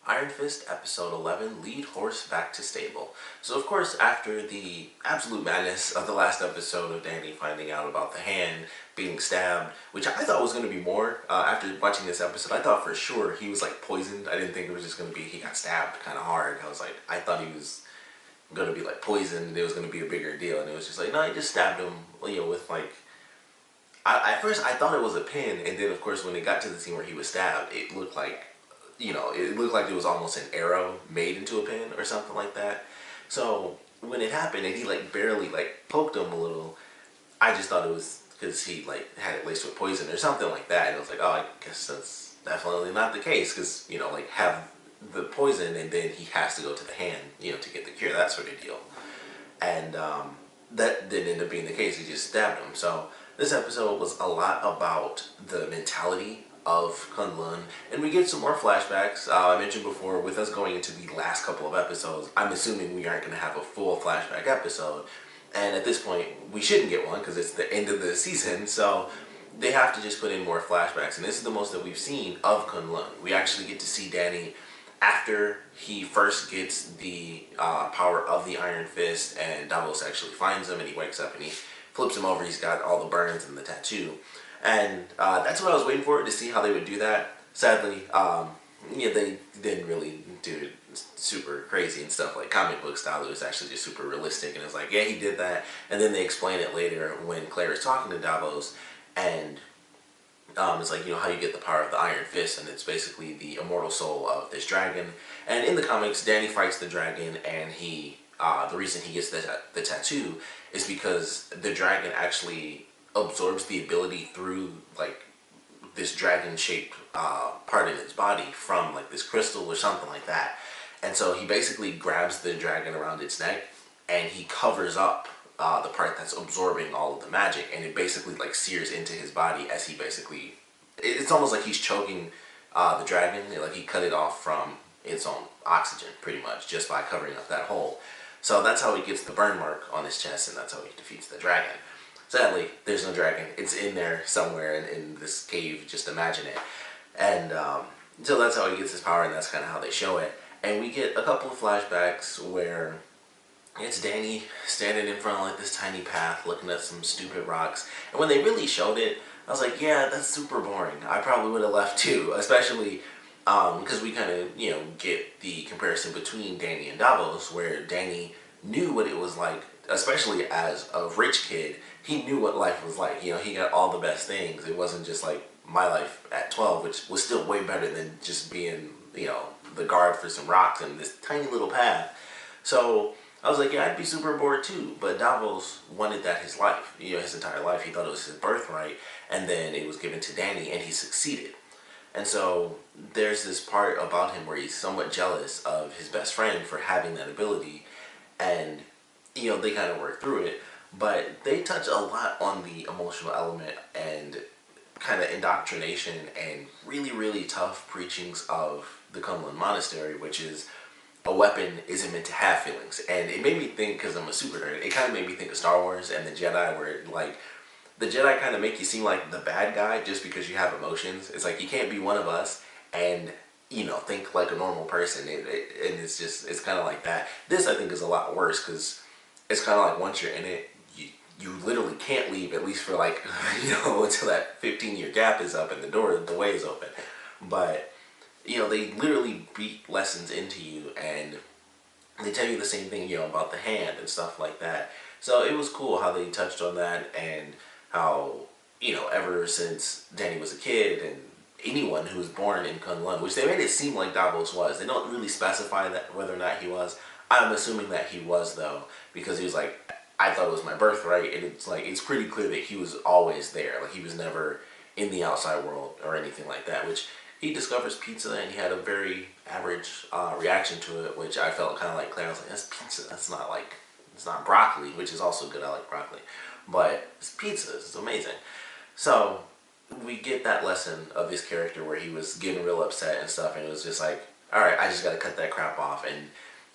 Iron Fist Episode 11, Lead Horse Back to Stable. So of course, after the absolute madness of the last episode of Danny finding out about the hand being stabbed, which I thought was going to be more, after watching this episode, I thought for sure he was like poisoned. I didn't think it was just going to be he got stabbed kind of hard. I thought he was going to be like poisoned and it was going to be a bigger deal. And it was just like, no, he just stabbed him, with like, at first I thought it was a pin, and then of course when it got to the scene where he was stabbed, it looked like, it looked like it was almost an arrow made into a pin or something like that. So when it happened and he like barely like poked him a little, I just thought it was because he like had it laced with poison or something like that. And I was like, oh, I guess that's definitely not the case because, like have the poison and then he has to go to the hand, to get the cure, that sort of deal. And that didn't end up being the case. He just stabbed him. So this episode was a lot about the mentality of Kunlun, and we get some more flashbacks. I mentioned before, with us going into the last couple of episodes, I'm assuming we aren't going to have a full flashback episode, and at this point, we shouldn't get one because it's the end of the season, so they have to just put in more flashbacks, and this is the most that we've seen of Kunlun. We actually get to see Danny after he first gets the power of the Iron Fist, and Davos actually finds him, and he wakes up and he flips him over. He's got all the burns and the tattoo. And that's what I was waiting for, to see how they would do that. Sadly, they didn't really do it super crazy and stuff like comic book style. It was actually just super realistic, and it's like, yeah, he did that. And then they explain it later when Claire is talking to Davos, and it's like, how you get the power of the Iron Fist, and it's basically the immortal soul of this dragon. And in the comics, Danny fights the dragon, and the reason he gets the tattoo is because the dragon actually absorbs the ability through like this dragon shaped part in its body from like this crystal or something like that. And so he basically grabs the dragon around its neck and he covers up the part that's absorbing all of the magic, and it basically like sears into his body as he basically, it's almost like he's choking the dragon, like he cut it off from its own oxygen pretty much just by covering up that hole. So that's how he gets the burn mark on his chest, and that's how he defeats the dragon. Sadly, there's no dragon. It's in there somewhere in this cave, just imagine it. And so that's how he gets his power, and that's kind of how they show it. And we get a couple of flashbacks where it's Danny standing in front of like this tiny path looking at some stupid rocks. And when they really showed it, I was like, yeah, that's super boring. I probably would have left too, especially because we kind of, get the comparison between Danny and Davos, where Danny knew what it was like, especially as a rich kid. He knew what life was like. He got all the best things. It wasn't just like my life at 12, which was still way better than just being, the guard for some rocks and this tiny little path. So I was like, yeah, I'd be super bored too. But Davos wanted that his life, his entire life. He thought it was his birthright, and then it was given to Danny, and he succeeded. And so there's this part about him where he's somewhat jealous of his best friend for having that ability, and they kind of work through it. But they touch a lot on the emotional element and kind of indoctrination and really, really tough preachings of the Kunlun Monastery, which is a weapon isn't meant to have feelings. And it made me think, because I'm a super nerd, it kind of made me think of Star Wars and the Jedi, where like the Jedi kind of make you seem like the bad guy just because you have emotions. It's like you can't be one of us and think like a normal person. And it's kind of like that. This, I think, is a lot worse because it's kind of like once you're in it, you literally can't leave, at least for like, until that 15-year gap is up and the way is open. But, they literally beat lessons into you, and they tell you the same thing, about the hand and stuff like that. So it was cool how they touched on that, and how, ever since Danny was a kid, and anyone who was born in Kunlun, which they made it seem like Davos was. They don't really specify that whether or not he was. I'm assuming that he was, though, because he was like, I thought it was my birthright, and it's like, it's pretty clear that he was always there. Like, he was never in the outside world or anything like that, which he discovers pizza, and he had a very average reaction to it, which I felt kind of like Claire. I was like, that's pizza. That's not like, it's not broccoli, which is also good. I like broccoli. But it's pizza. It's amazing. So we get that lesson of his character where he was getting real upset and stuff, and it was just like, all right, I just got to cut that crap off. And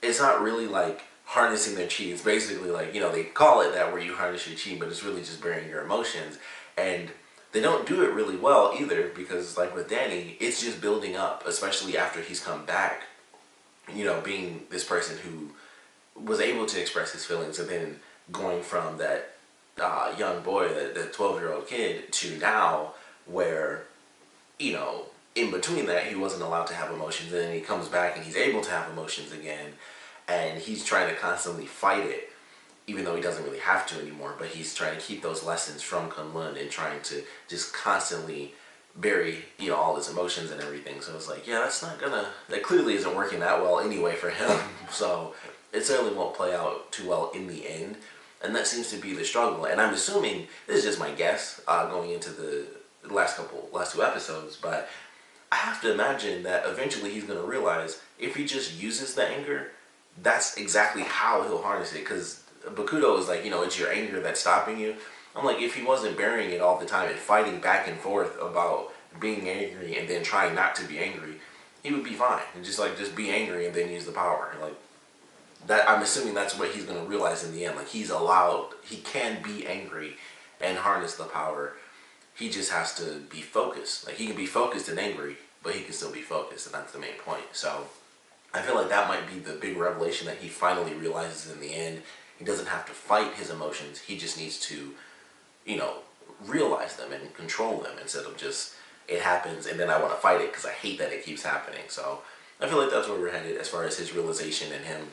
it's not really like harnessing their chi. It's basically like, they call it that, where you harness your chi, but it's really just burying your emotions. And they don't do it really well either, because like with Danny, it's just building up, especially after he's come back being this person who was able to express his feelings, and then going from that young boy, the 12-year-old kid, to now where, in between that, he wasn't allowed to have emotions, and then he comes back and he's able to have emotions again, and he's trying to constantly fight it, even though he doesn't really have to anymore, but he's trying to keep those lessons from Kunlun and trying to just constantly bury, all his emotions and everything. So it's like, yeah, that clearly isn't working that well anyway for him. So it certainly won't play out too well in the end. And that seems to be the struggle. And I'm assuming, this is just my guess, going into the last two episodes, but I have to imagine that eventually he's going to realize if he just uses the anger, that's exactly how he'll harness it. Because Bakudo is like, it's your anger that's stopping you. I'm like, if he wasn't burying it all the time and fighting back and forth about being angry and then trying not to be angry, he would be fine. And just be angry and then use the power. Like, that, I'm assuming that's what he's going to realize in the end. Like, he can be angry and harness the power. He just has to be focused. Like, he can be focused and angry, but he can still be focused, and that's the main point. So I feel like that might be the big revelation that he finally realizes in the end. He doesn't have to fight his emotions. He just needs to, realize them and control them instead of just, it happens and then I want to fight it because I hate that it keeps happening. So I feel like that's where we're headed as far as his realization and him.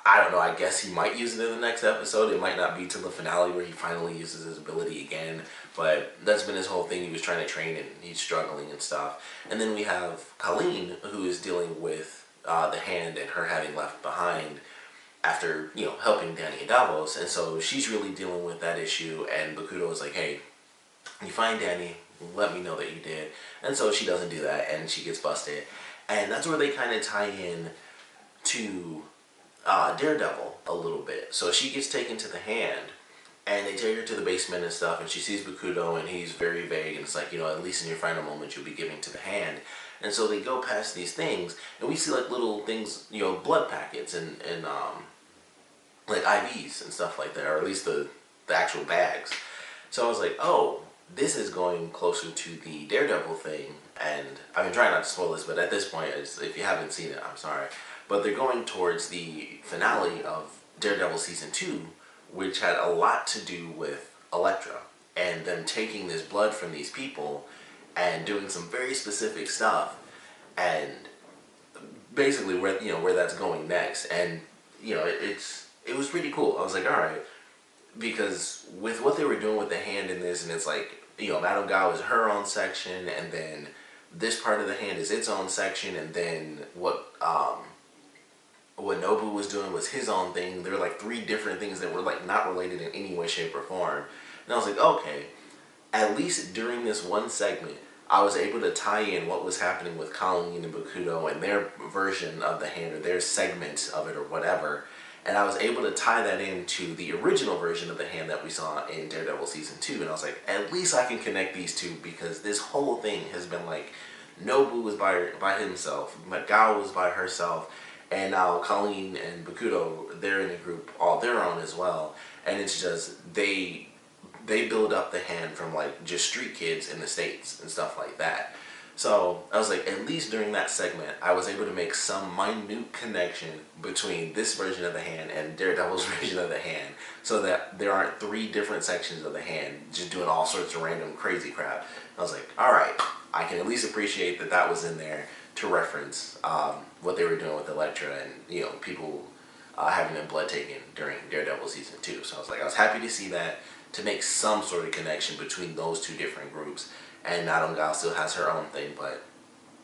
I don't know, I guess he might use it in the next episode. It might not be till the finale where he finally uses his ability again, but that's been his whole thing. He was trying to train and he's struggling and stuff. And then we have Colleen, who is dealing with the hand and her having left behind after, helping Danny and Davos. And so she's really dealing with that issue, and Bakudo is like, hey, you find Danny, let me know that you did. And so she doesn't do that, and she gets busted. And that's where they kind of tie in to Daredevil a little bit. So she gets taken to the hand, and they take her to the basement and stuff, and she sees Bakudo, and he's very vague, and it's like, at least in your final moment you'll be giving to the hand. And so they go past these things, and we see like little things, blood packets and like IVs and stuff like that, or at least the actual bags. So I was like, oh, this is going closer to the Daredevil thing, and I've been trying not to spoil this, but at this point, if you haven't seen it, I'm sorry. But they're going towards the finale of Daredevil Season 2, which had a lot to do with Elektra, and them taking this blood from these people and doing some very specific stuff, and basically where that's going next. And it was pretty cool. I was like, all right, because with what they were doing with the hand in this, and it's like, Madame Gao is her own section, and then this part of the hand is its own section, and then what Nobu was doing was his own thing. There were like 3 different things that were like not related in any way, shape, or form. And I was like, okay, at least during this one segment, I was able to tie in what was happening with Colleen and Bakudo and their version of the hand, or their segment of it, or whatever. And I was able to tie that into the original version of the hand that we saw in Daredevil Season 2. And I was like, at least I can connect these two, because this whole thing has been like, Nobu was by himself, Gao was by herself, and now Colleen and Bakudo, they're in a group all their own as well. And it's just, they build up the hand from like just street kids in the States and stuff like that. So I was like, at least during that segment, I was able to make some minute connection between this version of the hand and Daredevil's version of the hand, so that there aren't 3 different sections of the hand just doing all sorts of random crazy crap. I was like, all right, I can at least appreciate that that was in there to reference what they were doing with Elektra and, people having their blood taken during Daredevil Season 2. So I was happy to see that, to make some sort of connection between those 2 different groups. And Madame Gao still has her own thing, but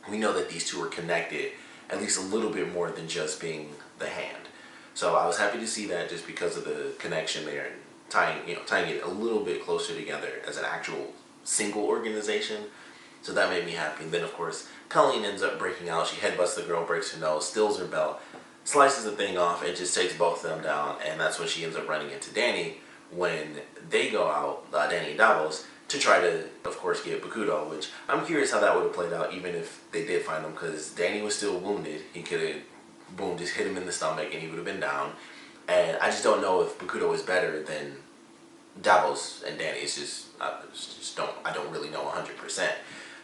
we know that these 2 are connected at least a little bit more than just being the hand. So I was happy to see that, just because of the connection there, and tying it a little bit closer together as an actual single organization. So that made me happy. And then of course, Colleen ends up breaking out. She headbutts the girl, breaks her nose, steals her belt, slices the thing off, and just takes both of them down. And that's when she ends up running into Danny when they go out, Danny and Davos, to try to, of course, get Bakudo, which I'm curious how that would have played out even if they did find him, because Danny was still wounded. He could have, boom, just hit him in the stomach and he would have been down. And I just don't know if Bakudo is better than Davos and Danny. It's just, I don't really know 100%.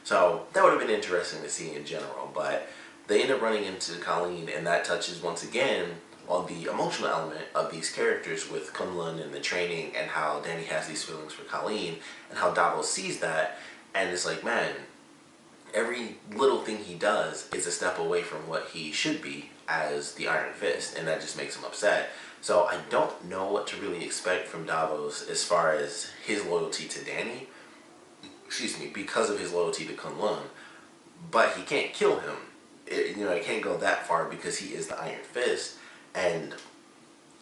So that would have been interesting to see in general. But they end up running into Colleen, and that touches once again on the emotional element of these characters with Kunlun and the training, and how Danny has these feelings for Colleen, and how Davos sees that, and it's like, man, every little thing he does is a step away from what he should be as the Iron Fist, and that just makes him upset. So I don't know what to really expect from Davos as far as his loyalty to Danny, excuse me, because of his loyalty to Kunlun, but he can't kill him. It can't go that far because he is the Iron Fist, and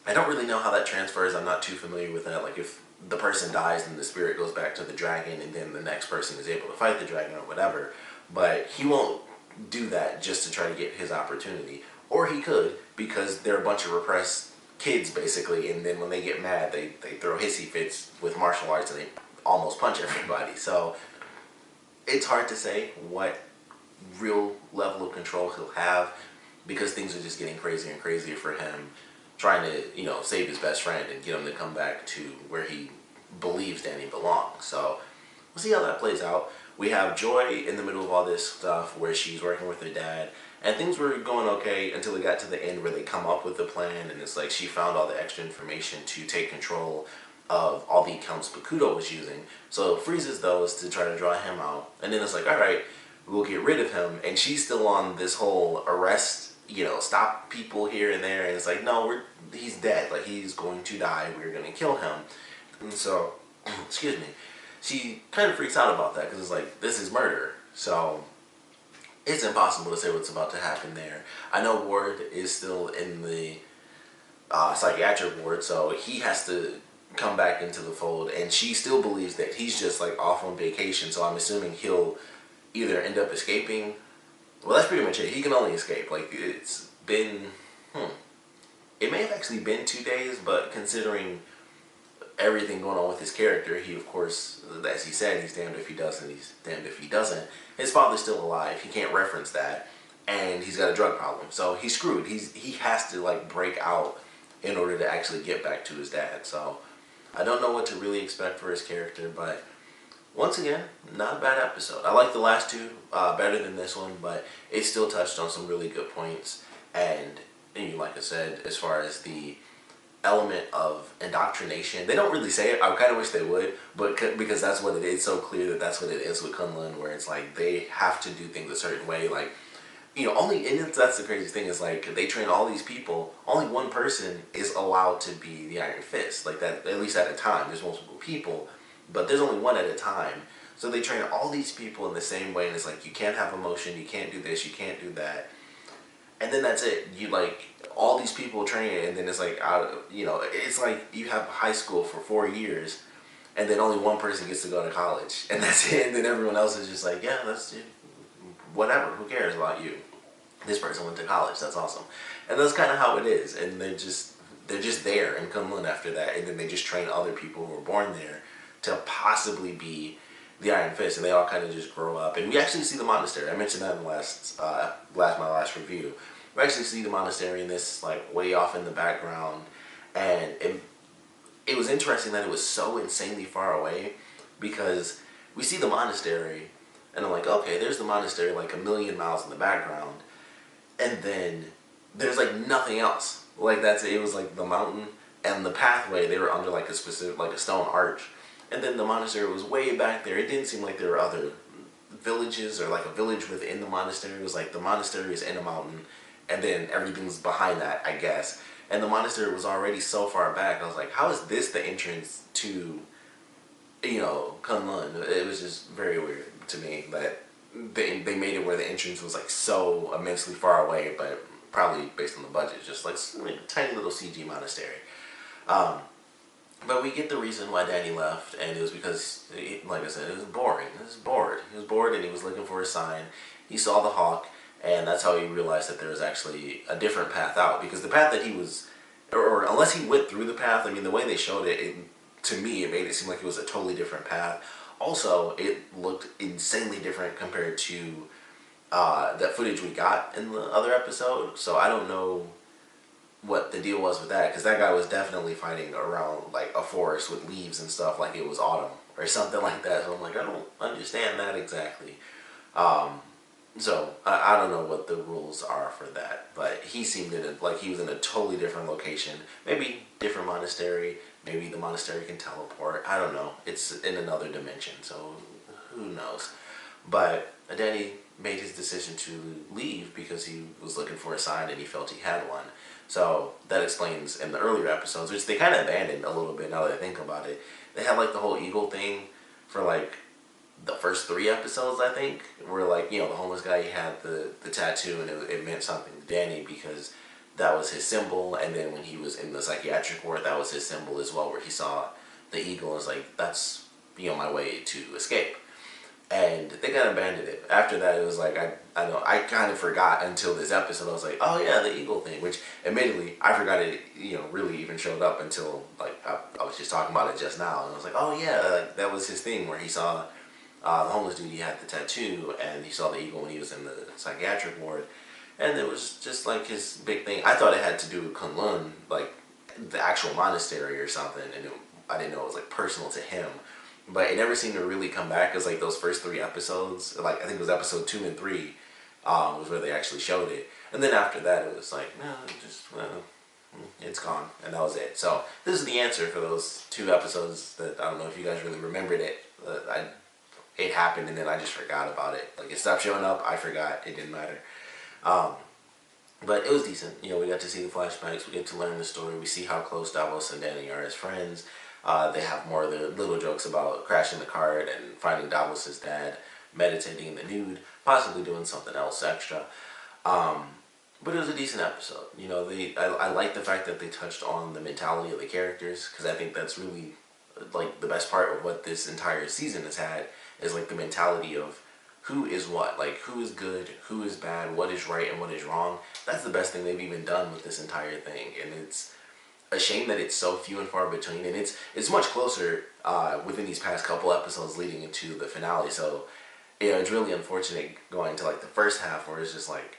I don't really know how that transfers. I'm not too familiar with that. Like, if the person dies and the spirit goes back to the dragon, and then the next person is able to fight the dragon or whatever, but he won't do that just to try to get his opportunity. Or he could, because they're a bunch of repressed kids, basically, and then when they get mad, they throw hissy fits with martial arts, and they almost punch everybody. So it's hard to say what real level of control he'll have, because things are just getting crazier and crazier for him, trying to, save his best friend and get him to come back to where he believes Danny belongs. So we'll see how that plays out. We have Joy in the middle of all this stuff where she's working with her dad, and things were going okay until it got to the end where they come up with the plan, and it's like she found all the extra information to take control of all the accounts Bakuto was using. So it freezes those to try to draw him out, and then it's like, alright, we'll get rid of him, and she's still on this whole arrest, stop people here and there, and it's like, no, he's dead, like, he's going to die, we're going to kill him. And so, excuse me, she kind of freaks out about that, because it's like, this is murder, so it's impossible to say what's about to happen there. I know Ward is still in the psychiatric ward, so he has to come back into the fold, and she still believes that he's just like off on vacation, so I'm assuming he'll either end up escaping. Well, that's pretty much it. He can only escape. Like, it's been, it may have actually been 2 days, but considering everything going on with his character, he, of course, as he said, he's damned if he does and he's damned if he doesn't. His father's still alive. He can't reference that, and he's got a drug problem, so he's screwed. He has to, like, break out in order to actually get back to his dad. So I don't know what to really expect for his character, but once again, not a bad episode. I like the last two better than this one, but it still touched on some really good points. And like I said, as far as the element of indoctrination, they don't really say it. I kind of wish they would, but because that's what it is. So clear that that's what it is with Kunlun, where it's like they have to do things a certain way. Like, that's the crazy thing, is like they train all these people. Only one person is allowed to be the Iron Fist, like that, at least at a time. There's multiple people, but there's only one at a time. So they train all these people in the same way, and it's like, you can't have emotion, you can't do this, you can't do that. And then that's it. You, like, all these people train, and then it's like, it's like you have high school for 4 years, and then only one person gets to go to college, and that's it. And then everyone else is just like, yeah, that's it. Whatever, who cares about you? This person went to college, that's awesome. And that's kind of how it is. And they're just there in Kunlun after that, and then they just train other people who were born there to possibly be the Iron Fist, and they all kind of just grow up. And we actually see the monastery. I mentioned that in my last review. We actually see the monastery in this, like, way off in the background, and it was interesting that it was so insanely far away, because we see the monastery, and I'm like, okay, there's the monastery like a million miles in the background, and then there's like nothing else. Like, it was like the mountain and the pathway, they were under like a specific, like a stone arch. And then the monastery was way back there. It didn't seem like there were other villages or like a village within the monastery. It was like the monastery is in a mountain, and then everything's behind that, I guess. And the monastery was already so far back. I was like, how is this the entrance to, Kunlun? It was just very weird to me that they made it where the entrance was like so immensely far away, but probably based on the budget, just like a tiny little CG monastery. But we get the reason why Danny left, and it was because, like I said, it was boring. He was bored. He was bored, and he was looking for a sign. He saw the hawk, and that's how he realized that there was actually a different path out. Because the path that he was, or unless he went through the path, I mean, the way they showed it, to me, it made it seem like it was a totally different path. Also, it looked insanely different compared to that footage we got in the other episode. So I don't know what the deal was with that, because that guy was definitely fighting around like a forest with leaves and stuff like it was autumn or something like that. So I'm like, I don't understand that exactly. So I don't know what the rules are for that, but he seemed like he was in a totally different location, maybe different monastery. Maybe the monastery can teleport. I don't know. It's in another dimension, so who knows? But Danny made his decision to leave because he was looking for a sign and he felt he had one. So that explains in the earlier episodes, which they kind of abandoned a little bit now that I think about it. They had like the whole eagle thing for like the first 3 episodes, I think, where like, the homeless guy, he had the tattoo and it meant something to Danny because that was his symbol. And then when he was in the psychiatric ward, that was his symbol as well, where he saw the eagle and was like, that's, my way to escape. And they kind of abandoned it. After that, it was like, I know, I kind of forgot until this episode. I was like, oh yeah, the eagle thing, which admittedly, I forgot it, really even showed up until like, I was just talking about it just now. And I was like, oh yeah, like, that was his thing where he saw the homeless dude, he had the tattoo, and he saw the eagle when he was in the psychiatric ward. And it was just like his big thing. I thought it had to do with Kunlun, like the actual monastery or something, and I didn't know it was like personal to him. But it never seemed to really come back because like those first 3 episodes, like I think it was episode 2 and 3, was where they actually showed it. And then after that, it was like, no, it's gone, and that was it. So this is the answer for those 2 episodes that I don't know if you guys really remembered it. It happened and then I just forgot about it. Like it stopped showing up, I forgot, it didn't matter. Um, but it was decent. We got to see the flashbacks, we get to learn the story, we see how close Davos and Danny are as friends. They have more of the little jokes about crashing the cart and finding Davos' dad, meditating in the nude, possibly doing something else extra. But it was a decent episode. I like the fact that they touched on the mentality of the characters, because I think that's really like the best part of what this entire season has had is like the mentality of who is what, like who is good, who is bad, what is right and what is wrong. That's the best thing they've even done with this entire thing, and it's a shame that it's so few and far between, and it's much closer within these past couple episodes leading into the finale. So it's really unfortunate going to like the first half where it's just like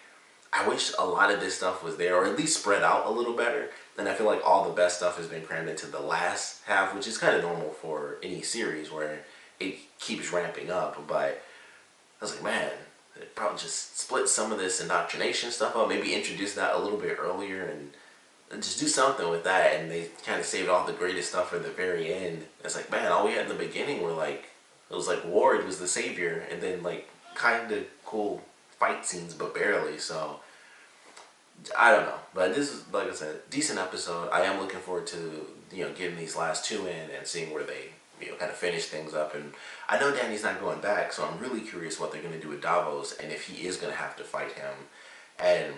I wish a lot of this stuff was there, or at least spread out a little better. And I feel like all the best stuff has been crammed into the last half, which is kind of normal for any series where it keeps ramping up. But I was like, man, they probably just split some of this indoctrination stuff up, maybe introduce that a little bit earlier and just do something with that. And they kind of saved all the greatest stuff for the very end. It's like, man, all we had in the beginning were like, it was like Ward was the savior, and then like kind of cool fight scenes, but barely. So I don't know, but this is, like I said, decent episode. I am looking forward to getting these last 2 in and seeing where they kind of finish things up. And I know Danny's not going back, so I'm really curious what they're going to do with Davos and if he is going to have to fight him and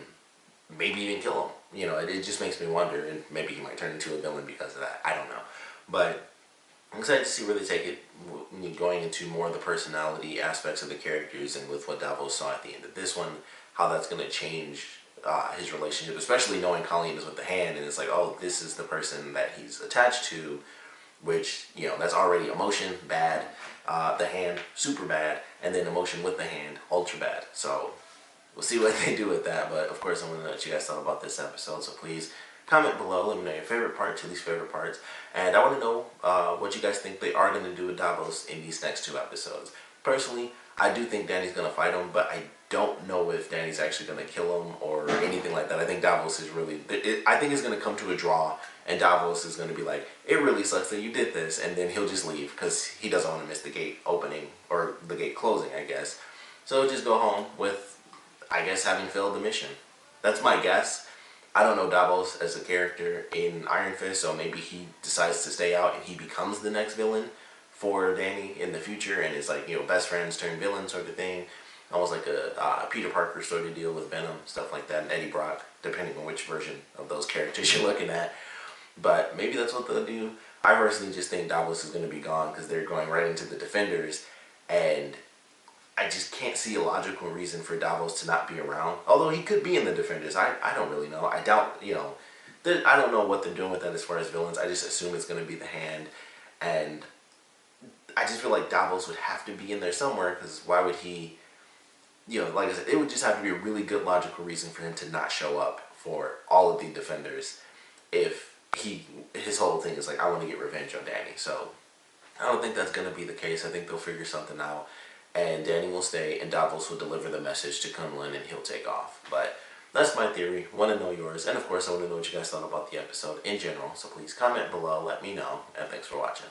maybe even kill him. It just makes me wonder, and maybe he might turn into a villain because of that. I don't know, but I'm excited to see where they take it, going into more of the personality aspects of the characters, and with what Davos saw at the end of this one, how that's going to change his relationship, especially knowing Colleen is with the hand, and it's like, oh, this is the person that he's attached to, which, that's already emotion, bad, the hand, super bad, and then emotion with the hand, ultra bad. So we'll see what they do with that, but of course I want to know what you guys thought about this episode, so please comment below, let me know your favorite parts, your least favorite parts, and I want to know what you guys think they are going to do with Davos in these next 2 episodes. Personally, I do think Danny's going to fight him, but I don't know if Danny's actually going to kill him or anything like that. I think Davos is really, I think it's going to come to a draw, and Davos is going to be like, it really sucks that you did this, and then he'll just leave because he doesn't want to miss the gate opening, or the gate closing, I guess. So he'll just go home with, I guess, having failed the mission. That's my guess. I don't know Davos as a character in Iron Fist, so maybe he decides to stay out and he becomes the next villain for Danny in the future, and it's like, best friends turn villain sort of thing. Almost like a Peter Parker sort of deal with Venom, stuff like that, and Eddie Brock, depending on which version of those characters you're looking at. But maybe that's what they'll do. I personally just think Davos is going to be gone because they're going right into the Defenders, and I just can't see a logical reason for Davos to not be around. Although he could be in the Defenders. I don't really know. I doubt, I don't know what they're doing with that as far as villains. I just assume it's going to be the Hand. And I just feel like Davos would have to be in there somewhere, because why would he, like I said, it would just have to be a really good logical reason for him to not show up for all of the Defenders if his whole thing is like, I want to get revenge on Danny. So I don't think that's going to be the case. I think they'll figure something out. and Danny will stay, and Davos will deliver the message to Kunlun, and he'll take off. But that's my theory. Want to know yours, and of course, I want to know what you guys thought about the episode in general. So please comment below, let me know, and thanks for watching.